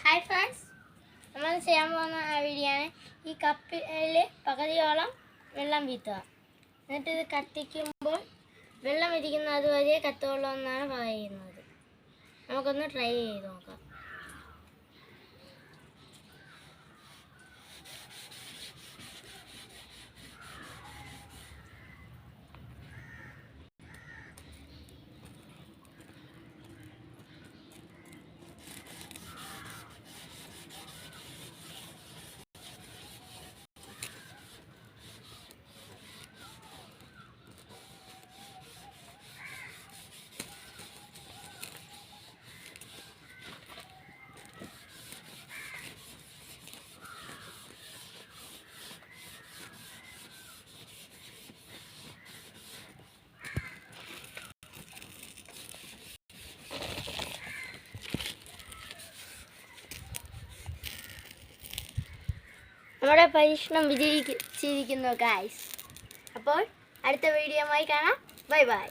Hi friends, നമ്മൾ ചെയ്യാൻ പോകുന്ന വീഡിയോയാണ് ഈ കപ്പിൽ പകുതിയോളം വെള്ളം വീത്തുക. എന്നിട്ട് ഇത് കത്തിക്കുമ്പോൾ വെള്ളം ഇരിക്കുന്നത് അതുവരെ കത്തുള്ളൂ എന്നാണ് പറയുന്നത്. നമുക്കൊന്ന് ട്രൈ ചെയ്ത് നോക്കാം. നമ്മുടെ പരീക്ഷണം വിജയിച്ചിരിക്കുന്നു ഗൈസ്. അപ്പോൾ അടുത്ത വീഡിയോയുമായി കാണാം. Bye bye.